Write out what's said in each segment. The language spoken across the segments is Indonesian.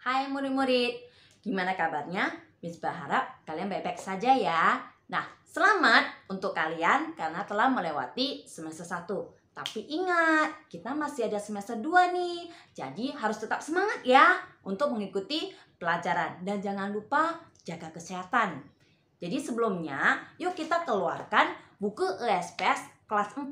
Hai murid-murid, gimana kabarnya? Miss berharap kalian baik-baik saja ya. Nah, selamat untuk kalian karena telah melewati semester 1. Tapi ingat, kita masih ada semester 2 nih. Jadi harus tetap semangat ya untuk mengikuti pelajaran. Dan jangan lupa jaga kesehatan. Jadi sebelumnya, yuk kita keluarkan buku LSPS kelas 4.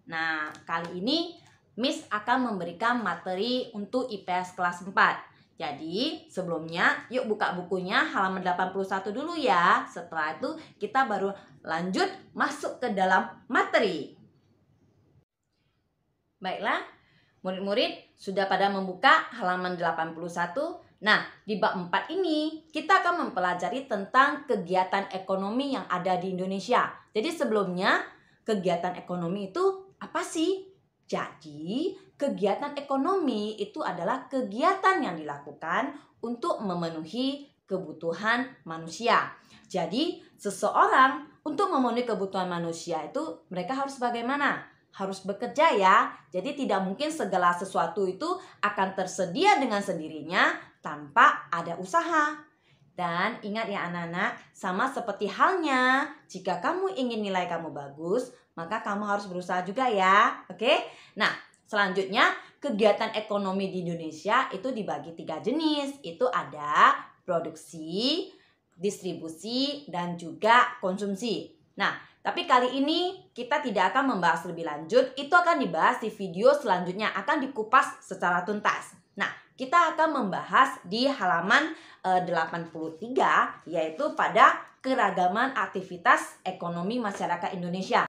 Nah, kali ini Miss akan memberikan materi untuk IPS kelas 4. Jadi sebelumnya yuk buka bukunya halaman 81 dulu ya. Setelah itu kita baru lanjut masuk ke dalam materi. Baiklah, murid-murid sudah pada membuka halaman 81. Nah, di bab 4 ini kita akan mempelajari tentang kegiatan ekonomi yang ada di Indonesia. Jadi sebelumnya kegiatan ekonomi itu apa sih? Jadi, kegiatan ekonomi itu adalah kegiatan yang dilakukan untuk memenuhi kebutuhan manusia. Jadi, seseorang untuk memenuhi kebutuhan manusia itu mereka harus bagaimana? Harus bekerja ya. Jadi tidak mungkin segala sesuatu itu akan tersedia dengan sendirinya tanpa ada usaha. Dan ingat ya anak-anak, sama seperti halnya jika kamu ingin nilai kamu bagus, maka kamu harus berusaha juga ya. Oke? Nah, selanjutnya kegiatan ekonomi di Indonesia itu dibagi 3 jenis. Itu ada produksi, distribusi, dan juga konsumsi. Nah, tapi kali ini kita tidak akan membahas lebih lanjut. Itu akan dibahas di video selanjutnya, akan dikupas secara tuntas. Nah, kita akan membahas di halaman 83, yaitu pada keragaman aktivitas ekonomi masyarakat Indonesia.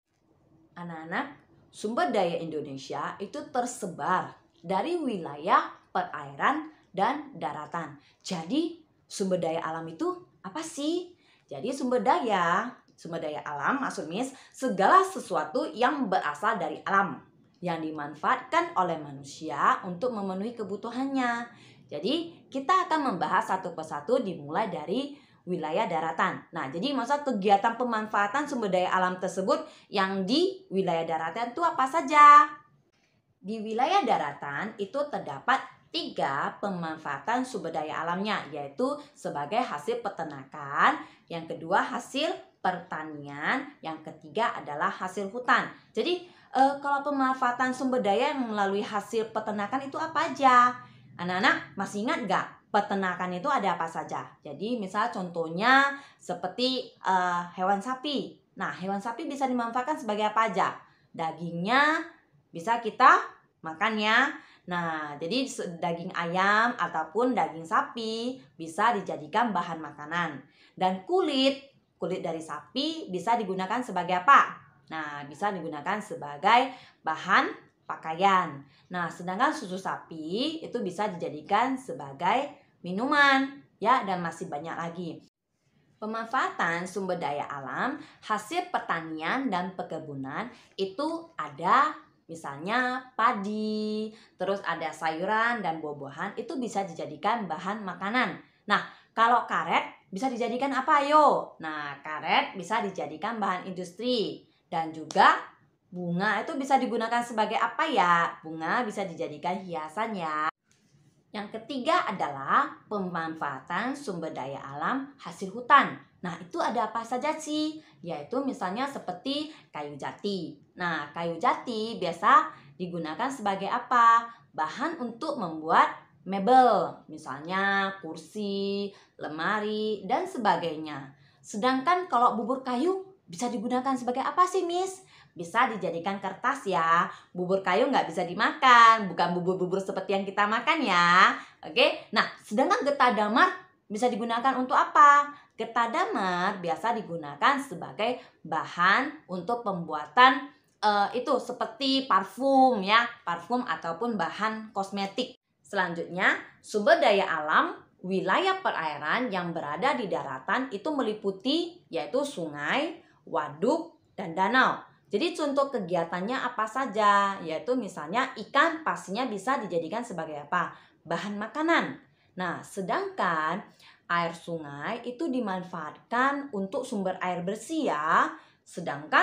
Anak-anak, sumber daya Indonesia itu tersebar dari wilayah perairan dan daratan. Jadi, sumber daya alam itu apa sih? Jadi, sumber daya alam maksud Miss, segala sesuatu yang berasal dari alam yang dimanfaatkan oleh manusia untuk memenuhi kebutuhannya. Jadi, kita akan membahas satu persatu dimulai dari wilayah daratan. Nah, jadi maksud kegiatan pemanfaatan sumber daya alam tersebut yang di wilayah daratan itu apa saja? Di wilayah daratan itu terdapat 3 pemanfaatan sumber daya alamnya, yaitu sebagai hasil peternakan, yang kedua hasil pertanian, yang ketiga adalah hasil hutan. Jadi kalau pemanfaatan sumber daya yang melalui hasil peternakan itu apa aja? Anak-anak masih ingat nggak? Peternakan itu ada apa saja? Jadi misal contohnya seperti hewan sapi. Nah, hewan sapi bisa dimanfaatkan sebagai apa aja? Dagingnya bisa kita makan ya. Nah, jadi daging ayam ataupun daging sapi bisa dijadikan bahan makanan. Dan kulit dari sapi bisa digunakan sebagai apa? Nah, bisa digunakan sebagai bahan pakaian. Nah, sedangkan susu sapi itu bisa dijadikan sebagai minuman ya, dan masih banyak lagi. Pemanfaatan sumber daya alam hasil pertanian dan perkebunan itu ada misalnya padi, terus ada sayuran dan buah-buahan itu bisa dijadikan bahan makanan. Nah, kalau karet bisa dijadikan apa yo? Nah, karet bisa dijadikan bahan industri dan juga bunga itu bisa digunakan sebagai apa ya? Bunga bisa dijadikan hiasan ya. Yang ketiga adalah pemanfaatan sumber daya alam hasil hutan. Nah, itu ada apa saja sih? Yaitu misalnya seperti kayu jati. Nah, kayu jati biasa digunakan sebagai apa? Bahan untuk membuat mebel, misalnya kursi, lemari, dan sebagainya. Sedangkan kalau bubur kayu bisa digunakan sebagai apa sih, Miss? Bisa dijadikan kertas ya. Bubur kayu nggak bisa dimakan, bukan bubur-bubur seperti yang kita makan ya. Oke, nah sedangkan getah damar bisa digunakan untuk apa? Getah damar biasa digunakan sebagai bahan untuk pembuatan itu seperti parfum ya, parfum ataupun bahan kosmetik. Selanjutnya, sumber daya alam wilayah perairan yang berada di daratan itu meliputi yaitu sungai, waduk, dan danau. Jadi contoh kegiatannya apa saja? Yaitu misalnya ikan pastinya bisa dijadikan sebagai apa? Bahan makanan. Nah, sedangkan air sungai itu dimanfaatkan untuk sumber air bersih ya. Sedangkan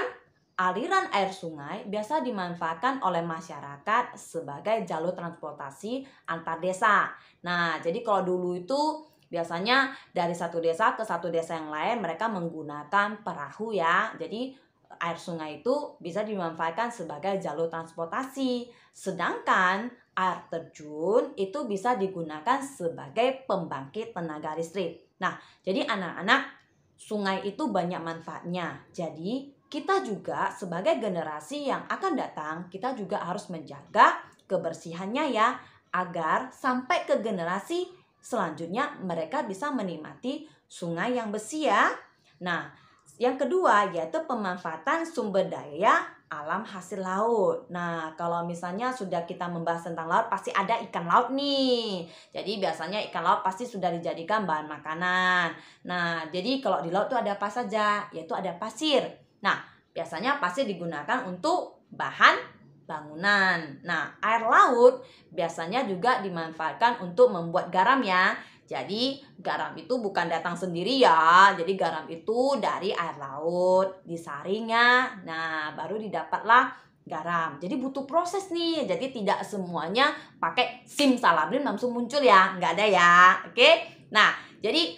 aliran air sungai biasa dimanfaatkan oleh masyarakat sebagai jalur transportasi antar desa. Nah, jadi kalau dulu itu biasanya dari satu desa ke satu desa yang lain mereka menggunakan perahu ya. Jadi air sungai itu bisa dimanfaatkan sebagai jalur transportasi. Sedangkan air terjun itu bisa digunakan sebagai pembangkit tenaga listrik. Nah, jadi anak-anak, sungai itu banyak manfaatnya. Jadi kita juga sebagai generasi yang akan datang, kita juga harus menjaga kebersihannya ya, agar sampai ke generasi selanjutnya mereka bisa menikmati sungai yang bersih ya. Nah, yang kedua yaitu pemanfaatan sumber daya alam hasil laut. Nah, kalau misalnya sudah kita membahas tentang laut, pasti ada ikan laut nih. Jadi biasanya ikan laut pasti sudah dijadikan bahan makanan. Nah, jadi kalau di laut itu ada apa saja? Yaitu ada pasir. Nah, biasanya pasir digunakan untuk bahan bangunan. Nah, air laut biasanya juga dimanfaatkan untuk membuat garam ya. Jadi garam itu bukan datang sendiri ya. Jadi garam itu dari air laut, disaringnya. Nah, baru didapatlah garam. Jadi butuh proses nih. Jadi tidak semuanya pakai simsalabim langsung muncul ya. Nggak ada ya. Oke. Nah, jadi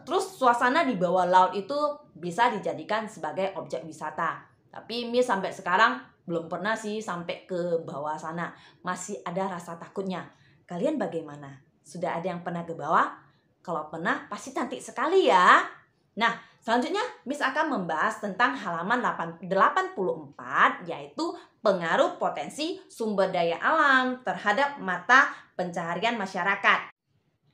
terus suasana di bawah laut itu bisa dijadikan sebagai objek wisata. Tapi Mi sampai sekarang belum pernah sih sampai ke bawah sana. Masih ada rasa takutnya. Kalian bagaimana? Sudah ada yang pernah ke bawah? Kalau pernah, pasti cantik sekali ya. Nah, selanjutnya Miss akan membahas tentang halaman 84, yaitu pengaruh potensi sumber daya alam terhadap mata pencaharian masyarakat.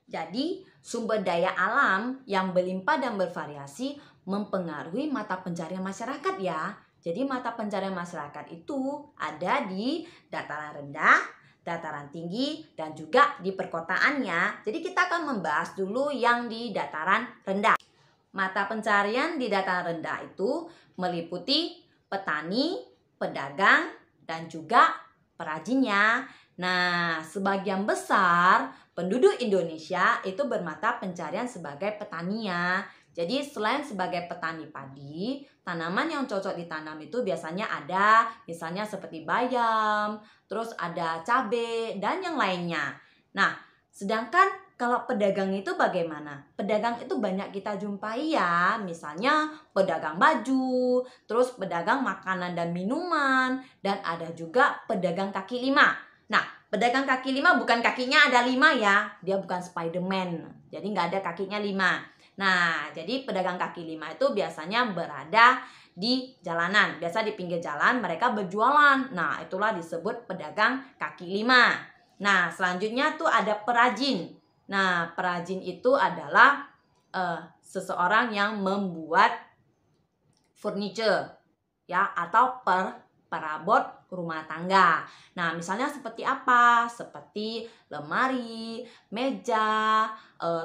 Jadi, sumber daya alam yang berlimpah dan bervariasi mempengaruhi mata pencaharian masyarakat ya. Jadi, mata pencaharian masyarakat itu ada di dataran rendah, dataran tinggi, dan juga di perkotaannya. Jadi kita akan membahas dulu yang di dataran rendah. Mata pencarian di dataran rendah itu meliputi petani, pedagang, dan juga perajinnya. Nah, sebagian besar penduduk Indonesia itu bermata pencarian sebagai petani ya. Jadi selain sebagai petani padi, tanaman yang cocok ditanam itu biasanya ada, misalnya seperti bayam, terus ada cabai, dan yang lainnya. Nah, sedangkan kalau pedagang itu bagaimana? Pedagang itu banyak kita jumpai ya, misalnya pedagang baju, terus pedagang makanan dan minuman, dan ada juga pedagang kaki lima. Nah, pedagang kaki lima bukan kakinya ada 5 ya, dia bukan Spiderman, jadi nggak ada kakinya 5. Nah, jadi pedagang kaki lima itu biasanya berada di jalanan. Biasa di pinggir jalan mereka berjualan. Nah, itulah disebut pedagang kaki lima. Nah, selanjutnya tuh ada perajin. Nah, perajin itu adalah seseorang yang membuat furniture ya, atau perabot rumah tangga. Nah, misalnya seperti apa? Seperti lemari, meja,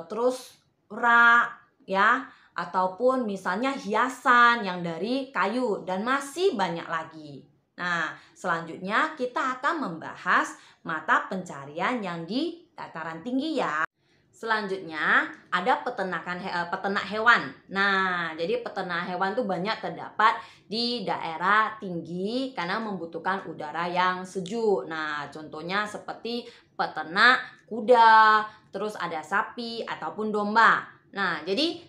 terus rak ya, ataupun misalnya hiasan yang dari kayu, dan masih banyak lagi. Nah, selanjutnya kita akan membahas mata pencarian yang di dataran tinggi ya. Selanjutnya ada peternak hewan. Nah, jadi peternak hewan tuh banyak terdapat di daerah tinggi karena membutuhkan udara yang sejuk. Nah, contohnya seperti peternak kuda, terus ada sapi ataupun domba. Nah, jadi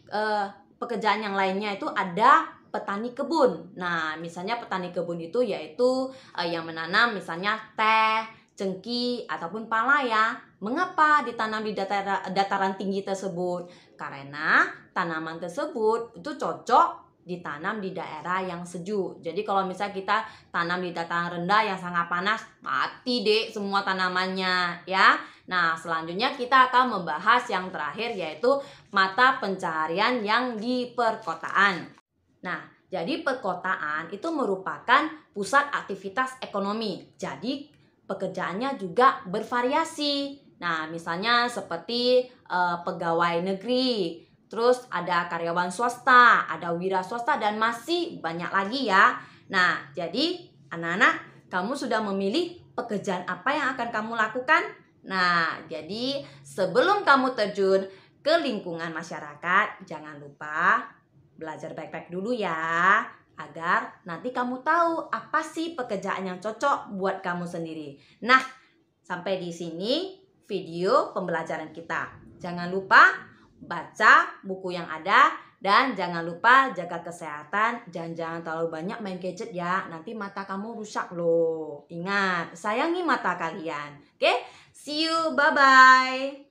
pekerjaan yang lainnya itu ada petani kebun. Nah, misalnya petani kebun itu yaitu yang menanam misalnya teh, cengkih, ataupun pala ya. Mengapa ditanam di dataran tinggi tersebut? Karena tanaman tersebut itu cocok ditanam di daerah yang sejuk. Jadi kalau misalnya kita tanam di dataran rendah yang sangat panas, mati deh semua tanamannya ya. Nah, selanjutnya kita akan membahas yang terakhir yaitu mata pencaharian yang di perkotaan. Nah, jadi perkotaan itu merupakan pusat aktivitas ekonomi. Jadi pekerjaannya juga bervariasi. Nah, misalnya seperti pegawai negeri, terus ada karyawan swasta, ada wira swasta, dan masih banyak lagi ya. Nah, jadi anak-anak, kamu sudah memilih pekerjaan apa yang akan kamu lakukan? Nah, jadi sebelum kamu terjun ke lingkungan masyarakat, jangan lupa belajar baik-baik dulu ya. agar nanti kamu tahu apa sih pekerjaan yang cocok buat kamu sendiri. Nah, sampai di sini video pembelajaran kita. Jangan lupa baca buku yang ada dan jangan lupa jaga kesehatan. Jangan terlalu banyak main gadget ya. Nanti mata kamu rusak loh. Ingat, sayangi mata kalian. Oke? See you. Bye-bye.